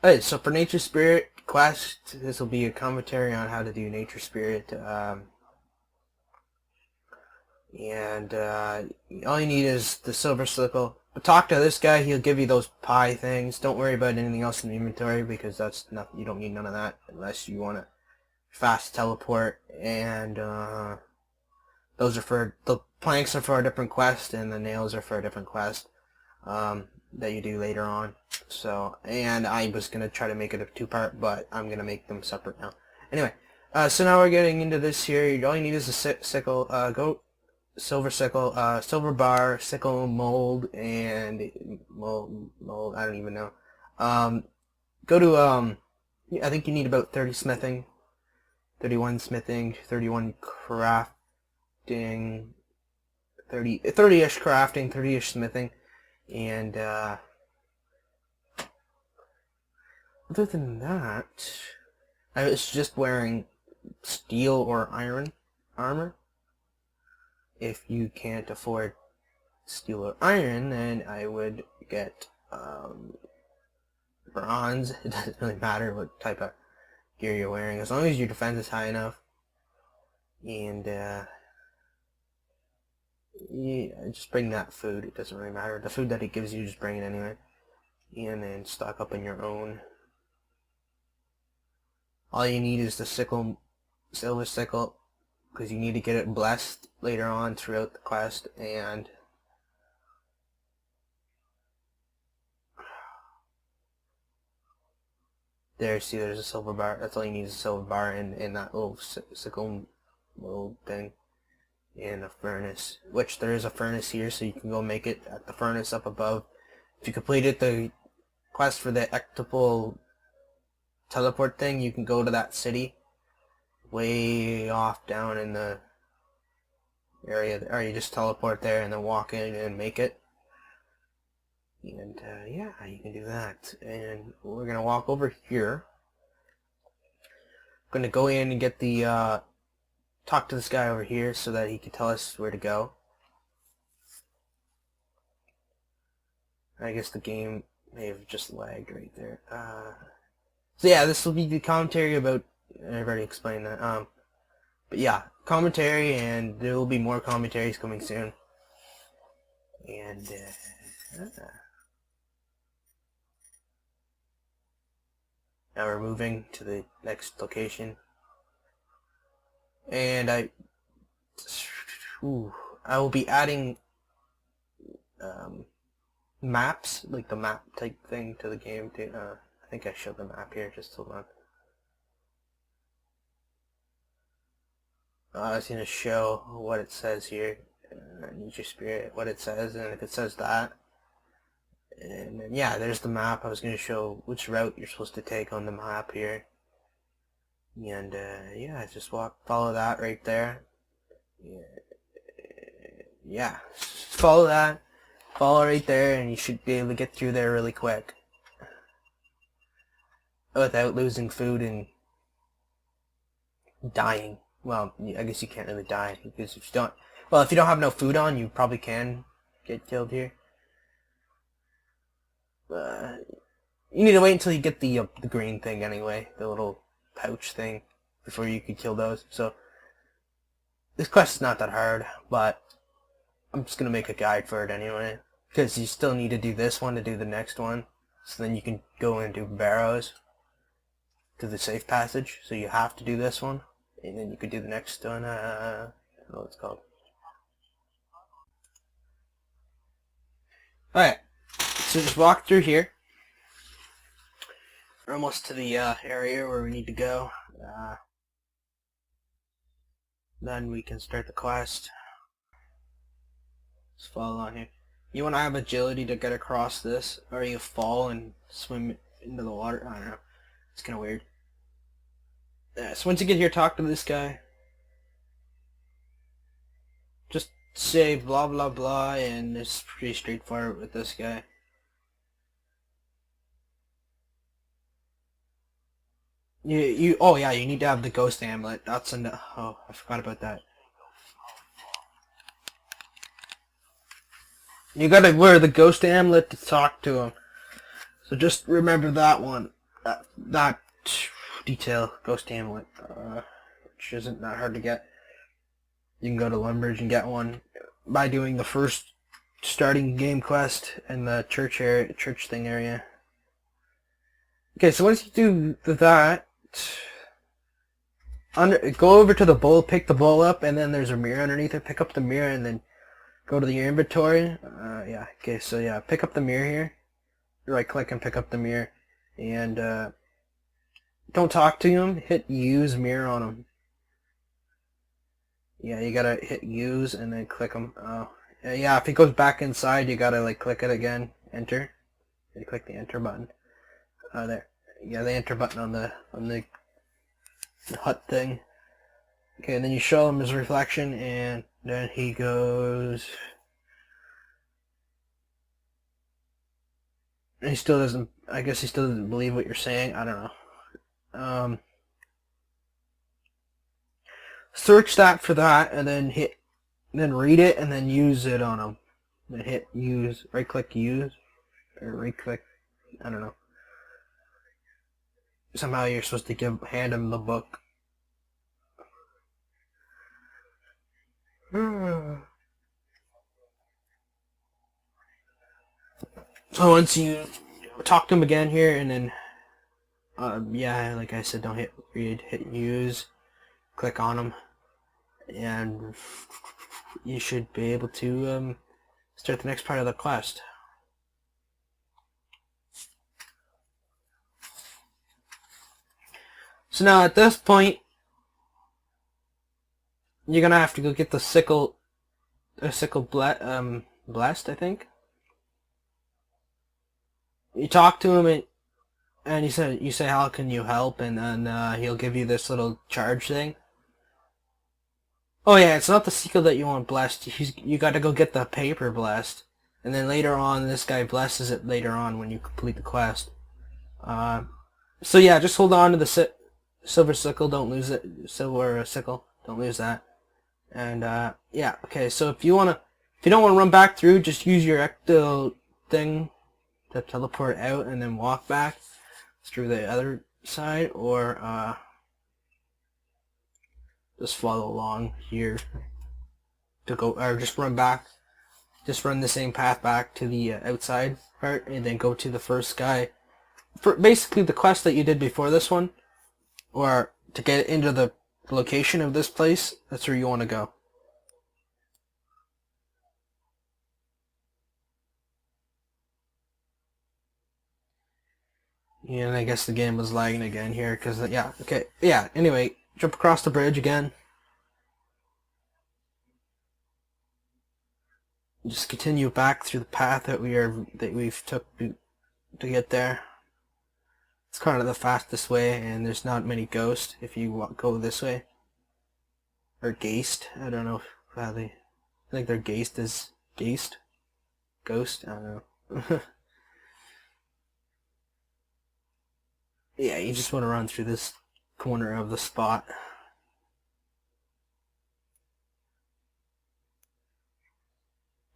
Alright, so for Nature Spirit quest, this will be a commentary on how to do Nature Spirit. All you need is the silver sickle. But talk to this guy, he'll give you those pie things. Don't worry about anything else in the inventory because that's not, you don't need none of that unless you want to fast teleport. And those are for, the planks are for a different quest and the nails are for a different quest that you do later on. So, and I was going to try to make it a two-part, but I'm going to make them separate now. Anyway, so now we're getting into this here. All you need is a sickle, silver sickle, silver bar, sickle mold, and mold, I don't even know. Go to, I think you need about 30 smithing, 31 smithing, 31 crafting, 30-ish crafting, 30-ish smithing, and, other than that, I was just wearing steel or iron armor. If you can't afford steel or iron, then I would get bronze. It doesn't really matter what type of gear you're wearing, as long as your defense is high enough. And yeah, just bring that food. It doesn't really matter. The food that it gives you, just bring it anyway. And then stock up on your own. All you need is the sickle, silver sickle, because you need to get it blessed later on throughout the quest. And there, see, there's a silver bar. That's all you need is a silver bar and that little sickle little thing, and a furnace, which there is a furnace here, so you can go make it at the furnace up above. If you completed the quest for the ectopal teleport thing, you can go to that city way off down in the area, or you just teleport there and then walk in and make it. And yeah, you can do that. And we're gonna walk over here. I'm gonna go in and get the talk to this guy over here so that he can tell us where to go. I guess the game may have just lagged right there. So yeah, this will be the commentary about, I've already explained that. But yeah, commentary, and there will be more commentaries coming soon. And now we're moving to the next location. And I will be adding maps, like the map type thing to the game. I think I showed the map here, just hold on. I was going to show what it says here, Nature Spirit, what it says, and if it says that. And then, yeah, there's the map. I was going to show which route you're supposed to take on the map here. And yeah, just follow that right there. Yeah, follow that. Follow right there, and you should be able to get through there really quick without losing food and dying. Well, I guess you can't really die because if you don't have no food on, you probably can get killed here. You need to wait until you get the green thing anyway, the little pouch thing, before you can kill those. So this quest is not that hard, but I'm just gonna make a guide for it anyway, because you still need to do this one to do the next one. So then you can go and do barrows to the safe passage. So you have to do this one, and then you could do the next one. I don't know what it's called. Alright, so just walk through here. We're almost to the area where we need to go. Then we can start the quest. Just follow on here. You want to have agility to get across this, or you fall and swim into the water. I don't know. It's kind of weird. So once you get here, talk to this guy. Just say blah blah blah, and it's pretty straightforward with this guy. Oh yeah, you need to have the ghost amulet. That's oh, I forgot about that. You gotta wear the ghost amulet to talk to him. So just remember that one. that detail ghost amulet, which isn't that hard to get. You can go to Lumbridge and get one by doing the first starting game quest in the church thing area. Okay, so once you do that, go over to the bowl, pick the bowl up, and then there's a mirror underneath it. Pick up the mirror and then go to your inventory. Yeah, okay, so yeah, pick up the mirror here. Right click and pick up the mirror. And don't talk to him, hit use mirror on him. Yeah, you gotta hit use and then click him. Yeah, if he goes back inside, you gotta like click it again, enter. You click the enter button. There. Yeah, the enter button on the hut thing. Okay, and then you show him his reflection, and then he goes. And he still doesn't. I guess he still doesn't believe what you're saying. I don't know. Search that for that, and then read it, and then use it on him. Then hit use. Right click use, or right click. I don't know. Somehow you're supposed to hand him the book. So once you talk to him again here, and then yeah, like I said, don't hit read, hit use, click on him, and you should be able to start the next part of the quest. So now at this point, you're gonna have to go get the sickle blessed, I think. You talk to him and you say how can you help, and then he'll give you this little charge thing. Oh yeah, it's not the sickle that you want blessed. You got to go get the paper blessed, and then later on this guy blesses it later on when you complete the quest. So yeah, just hold on to the silver sickle. Don't lose it. Silver sickle. Don't lose that. And yeah, okay. So if you don't want to run back through, just use your ecto thing to teleport out and then walk back through the other side, or just follow along here to go, or just run back. Just run the same path back to the outside part, and then go to the first guy. For basically the quest that you did before this one, or to get into the location of this place, that's where you want to go. And I guess the game was lagging again here, because, yeah, okay, yeah, anyway, jump across the bridge again. Just continue back through the path that we've took to get there. It's kind of the fastest way, and there's not many ghosts if you go this way. Or geist, I don't know how I think their geist is geist? Ghost? I don't know. Yeah, you just want to run through this corner of the spot.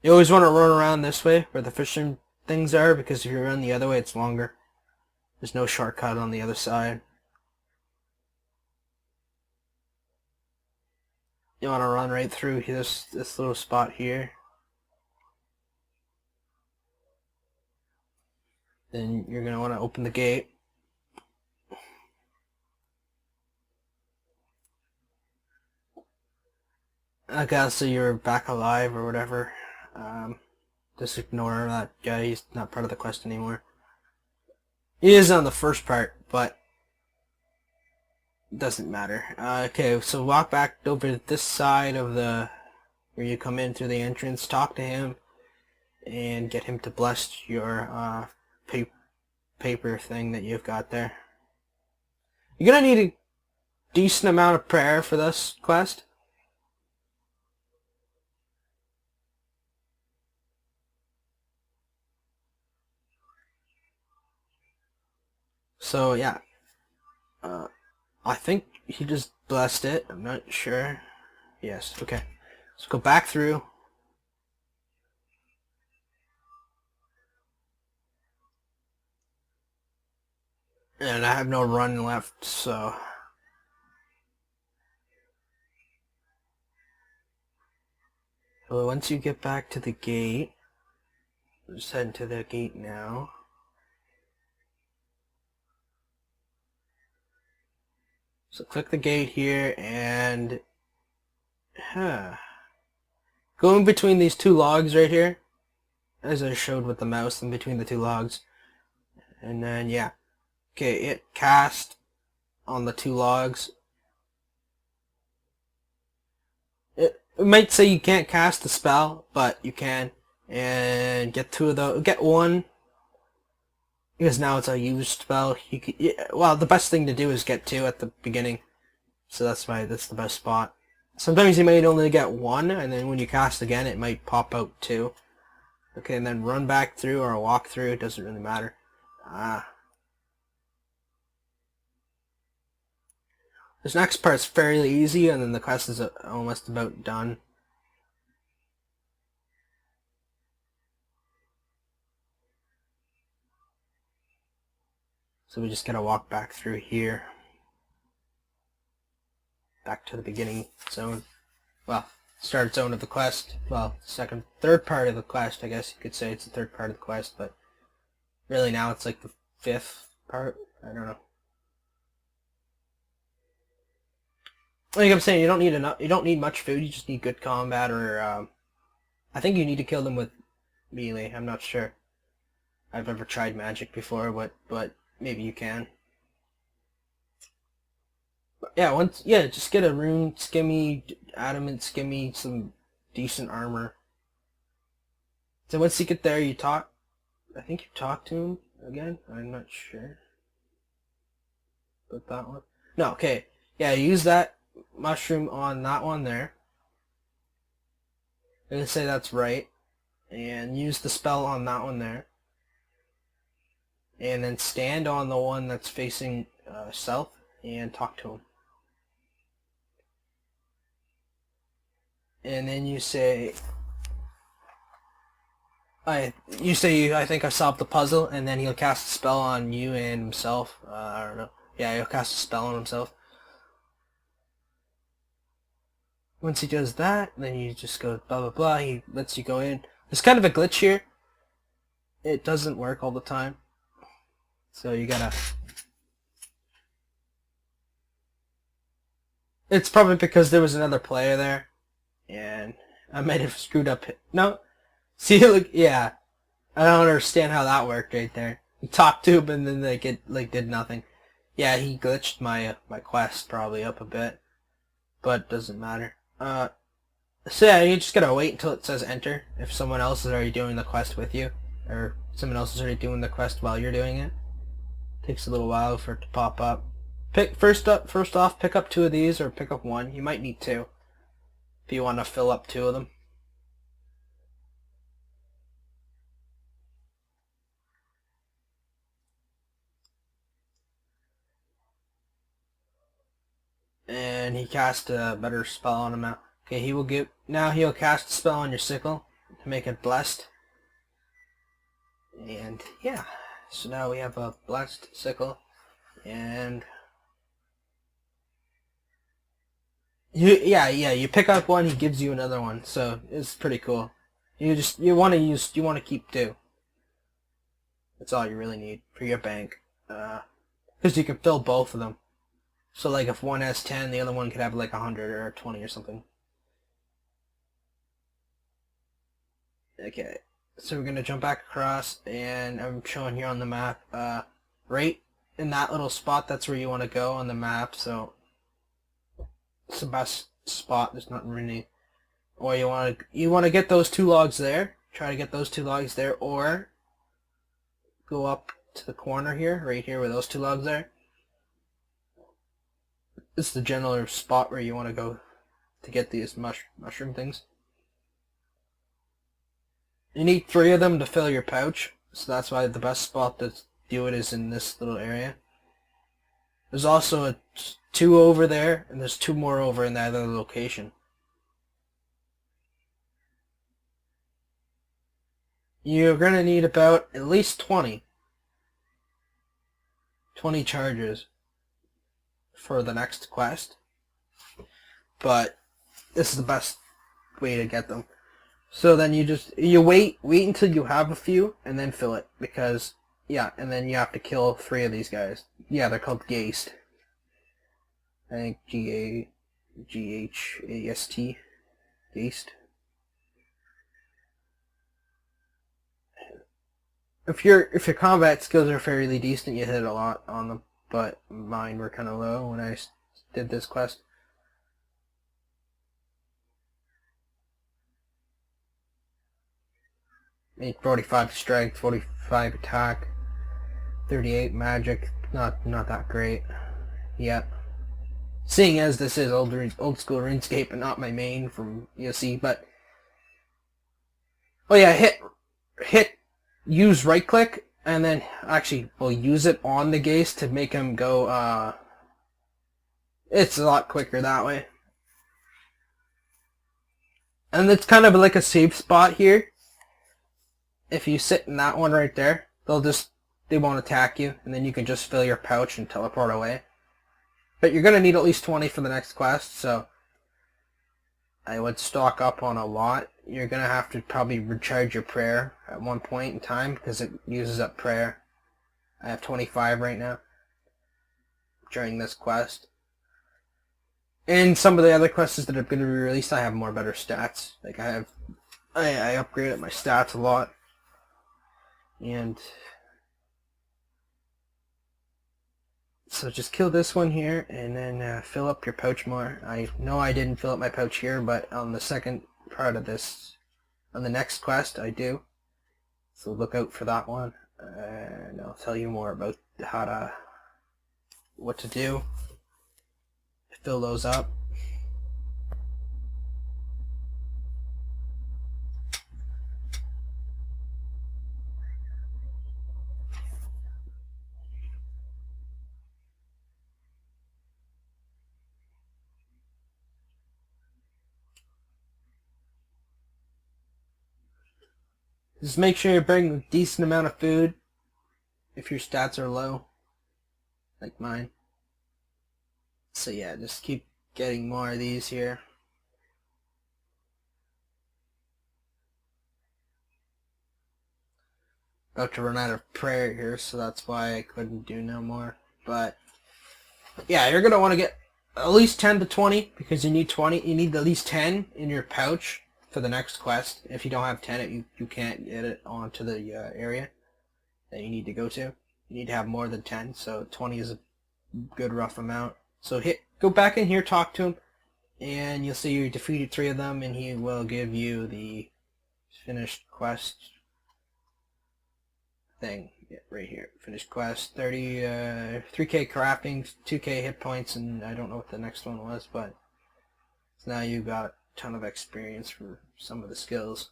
You always want to run around this way where the fishing things are, because if you run the other way, it's longer. There's no shortcut on the other side. You want to run right through this little spot here. Then you're going to want to open the gate. Okay, so you're back alive or whatever. Just ignore that guy, he's not part of the quest anymore. He is on the first part, but doesn't matter. Okay, so walk back over to this side of where you come in through the entrance, talk to him, and get him to bless your paper thing that you've got there. You're gonna need a decent amount of prayer for this quest. So yeah, I think he just blessed it. I'm not sure. Yes, okay. Let's go back through. And I have no run left, so... Well, once you get back to the gate, just head to the gate now. So click the gate here and go in between these two logs right here, as I showed with the mouse, in between the two logs. And then yeah, okay, it cast on the two logs. It might say you can't cast a spell, but you can, and get two of those. Get one. Because now it's a used spell. You could, yeah, well, the best thing to do is get two at the beginning. So that's why that's the best spot. Sometimes you might only get one, and then when you cast again, it might pop out two. Okay, and then run back through or walk through. It doesn't really matter. This next part's fairly easy, and then the quest is almost about done. So we just gotta walk back through here. Back to the beginning zone. Well, start zone of the quest. Well, third part of the quest, I guess you could say it's the third part of the quest, but really now it's like the fifth part. I don't know. Like I'm saying, you don't need enough. You don't need much food. You just need good combat, or I think you need to kill them with melee. I'm not sure. I've never tried magic before, but maybe you can. But yeah, just get a rune skimmy, adamant skimmy, some decent armor. So once you get there, you talk. I think you talk to him again. I'm not sure. But that one. No, okay. Yeah, use that mushroom on that one there. I'm gonna say that's right. And use the spell on that one there. And then stand on the one that's facing south and talk to him. And then you say, I think I solved the puzzle, and then he'll cast a spell on you and himself. I don't know. Yeah, he'll cast a spell on himself. Once he does that, then you just go blah blah blah. He lets you go in. There's kind of a glitch here. It doesn't work all the time. So you gotta... It's probably because there was another player there, and I might have screwed up. No, see, look, yeah, I don't understand how that worked right there. You talked to him and then it did nothing. Yeah, he glitched my my quest probably up a bit, but it doesn't matter. So yeah, you just gotta wait until it says enter if someone else is already doing the quest with you, or someone else is already doing the quest while you're doing it. Takes a little while for it to pop up. First off, pick up two of these, or pick up one. You might need two if you want to fill up two of them. And he cast a better spell on him now. Okay, he'll cast a spell on your sickle to make it blessed. And yeah, so now we have a blessed sickle, and you pick up one, he gives you another one, so it's pretty cool. You want to keep two. That's all you really need for your bank, because you can fill both of them. So like if one has 10, the other one could have like 100 or 20 or something. Okay, so we're gonna jump back across, and I'm showing here on the map, right in that little spot. That's where you want to go on the map. So it's the best spot. There's nothing really. Or you want to get those two logs there. Try to get those two logs there, or go up to the corner here, right here, where those two logs are. This is the general spot where you want to go to get these mushroom things. You need 3 of them to fill your pouch, so that's why the best spot to do it is in this little area. There's also 2 over there, and there's 2 more over in that other location. You're going to need about at least 20 20 charges for the next quest, but this is the best way to get them. So then you wait until you have a few and then fill it, because yeah, and then you have to kill 3 of these guys. Yeah, they're called Ghast. I think Ghast. Ghast. If your combat skills are fairly decent, you hit a lot on them, but mine were kind of low when I did this quest. Made 45 strength, 45 attack, 38 magic. Not that great yet. Seeing as this is old school RuneScape and not my main from EOC, but oh yeah, use right click and then actually we'll use it on the Ghast to make him go. It's a lot quicker that way, and it's kind of like a safe spot here. If you sit in that one right there, they won't attack you, and then you can just fill your pouch and teleport away. But you're going to need at least 20 for the next quest, so I would stock up on a lot. You're going to have to probably recharge your prayer at one point in time, because it uses up prayer. I have 25 right now during this quest. And some of the other quests that are going to be released, I have better stats. Like I upgraded my stats a lot. And so just kill this one here and then fill up your pouch more. I know I didn't fill up my pouch here, but on the second part of this, on the next quest, I do. So look out for that one. And I'll tell you more about what to do to fill those up. Just make sure you bring a decent amount of food if your stats are low, like mine. So yeah, just keep getting more of these here. About to run out of prayer here, so that's why I couldn't do no more. But yeah, you're gonna want to get at least 10 to 20, because you need 20. You need at least 10 in your pouch for the next quest. If you don't have 10, you can't get it onto the area that you need to go to. You need to have more than 10, so 20 is a good rough amount. So go back in here, talk to him, and you'll see you defeated 3 of them, and he will give you the finished quest thing. Yeah, right here. Finished quest, 3k crafting, 2k hit points, and I don't know what the next one was, but so now you got a ton of experience for some of the skills.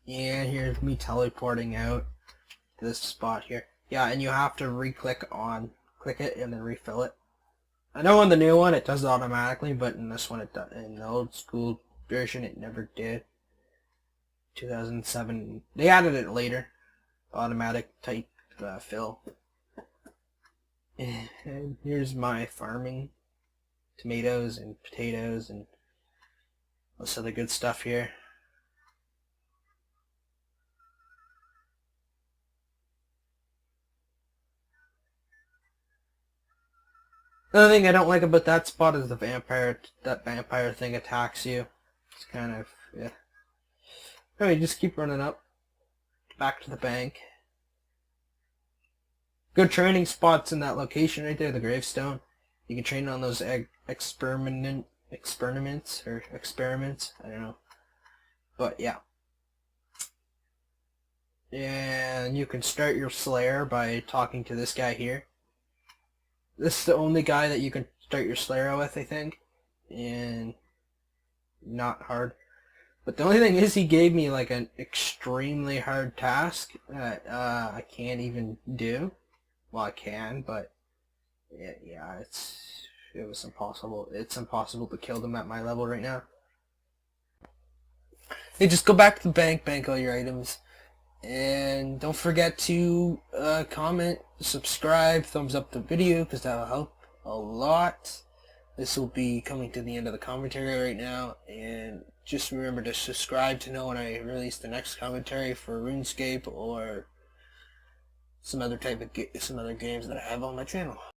And here's me teleporting out to this spot here. Yeah, and you have to click it and then refill it. I know in the new one it does it automatically, but in this one it does. In the old school version it never did. 2007, they added it later. Automatic type fill. And here's my farming. Tomatoes and potatoes and most other good stuff here. Another thing I don't like about that spot is that vampire thing attacks you. It's kind of, yeah. Anyway, just keep running up. Back to the bank. Good training spots in that location right there, the gravestone. You can train on those experiments, I don't know. But yeah. And you can start your Slayer by talking to this guy here. This is the only guy that you can start your Slayer with, I think. And not hard. But the only thing is he gave me like an extremely hard task that I can't even do. Well, I can, but yeah, it was impossible. It's impossible to kill them at my level right now. Hey, just go back to the bank all your items. And don't forget to comment, subscribe, thumbs up the video, because that will help a lot. This will be coming to the end of the commentary right now, and just remember to subscribe to know when I release the next commentary for RuneScape or some other games that I have on my channel.